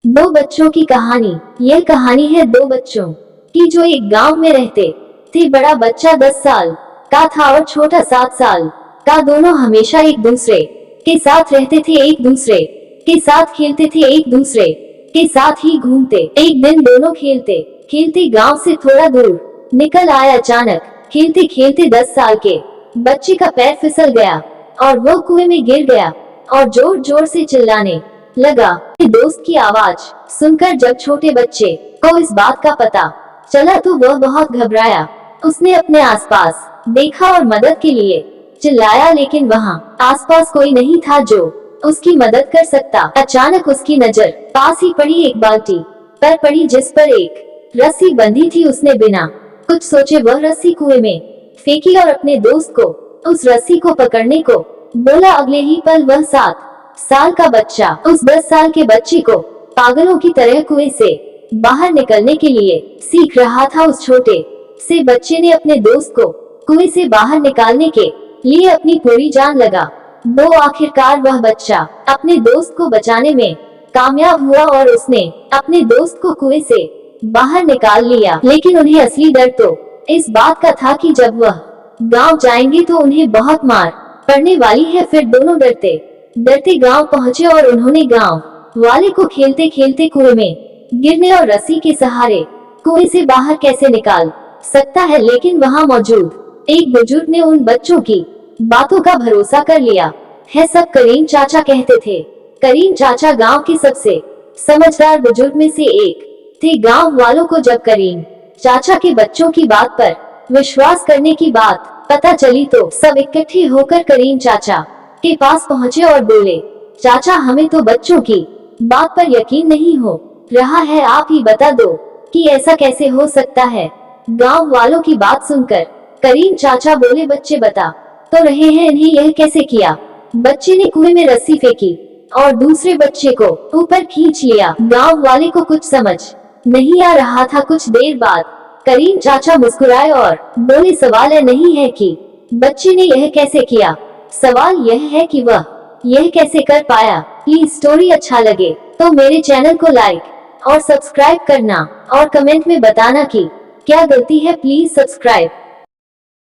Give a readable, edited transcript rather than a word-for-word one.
दो बच्चों की कहानी। यह कहानी है दो बच्चों की जो एक गांव में रहते थे। बड़ा बच्चा 10 साल का था और छोटा 7 साल का। दोनों हमेशा एक दूसरे के साथ रहते थे, एक दूसरे के साथ खेलते थे, एक दूसरे के साथ ही घूमते। एक दिन दोनों खेलते खेलते गांव से थोड़ा दूर निकल आए। अचानक खेलते खेलते 10 साल के बच्चे का पैर फिसल गया और वो कुएं में गिर गया और जोर जोर से चिल्लाने लगा। दोस्त की आवाज सुनकर जब छोटे बच्चे को इस बात का पता चला तो वह बहुत घबराया। उसने अपने आसपास देखा और मदद के लिए चिल्लाया, लेकिन वहां आसपास कोई नहीं था जो उसकी मदद कर सकता। अचानक उसकी नजर पास ही पड़ी एक बाल्टी पर पड़ी जिस पर एक रस्सी बंधी थी। उसने बिना कुछ सोचे वह रस्सी कुएं में फेंकी और अपने दोस्त को उस रस्सी को पकड़ने को बोला। अगले ही पल वह 7 साल का बच्चा उस 10 साल के बच्चे को पागलों की तरह कुएं से बाहर निकलने के लिए सीख रहा था। उस छोटे से बच्चे ने अपने दोस्त को कुएं से बाहर निकालने के लिए अपनी पूरी जान लगा। आखिरकार वह बच्चा अपने दोस्त को बचाने में कामयाब हुआ और उसने अपने दोस्त को कुएं से बाहर निकाल लिया। लेकिन उन्हें असली डर तो इस बात का था कि जब वह गांव जाएंगे तो उन्हें बहुत मार पड़ने वाली है। फिर दोनों डरते डरते गांव पहुंचे और उन्होंने गांव वाले को खेलते खेलते कुएं में गिरने और रस्सी के सहारे कुएं से बाहर कैसे निकाल सकता है। लेकिन वहां मौजूद एक बुजुर्ग ने उन बच्चों की बातों का भरोसा कर लिया है। सब करीम चाचा कहते थे। करीम चाचा गांव के सबसे समझदार बुजुर्ग में से एक थे। गांव वालों को जब करीम चाचा के बच्चों की बात पर विश्वास करने की बात पता चली तो सब इकट्ठे होकर करीम चाचा के पास पहुंचे और बोले, चाचा हमें तो बच्चों की बात पर यकीन नहीं हो रहा है, आप ही बता दो कि ऐसा कैसे हो सकता है। गांव वालों की बात सुनकर करीम चाचा बोले, बच्चे बता तो रहे हैं, इन्हें यह कैसे किया। बच्चे ने कुएं में रस्सी फेंकी और दूसरे बच्चे को ऊपर खींच लिया। गांव वाले को कुछ समझ नहीं आ रहा था। कुछ देर बाद करीम चाचा मुस्कुराए और बोले, सवाल यह नहीं है कि बच्चे ने यह कैसे किया, सवाल यह है कि वह यह कैसे कर पाया। प्लीज स्टोरी अच्छा लगे तो मेरे चैनल को लाइक और सब्सक्राइब करना और कमेंट में बताना कि क्या गलती है। Please subscribe.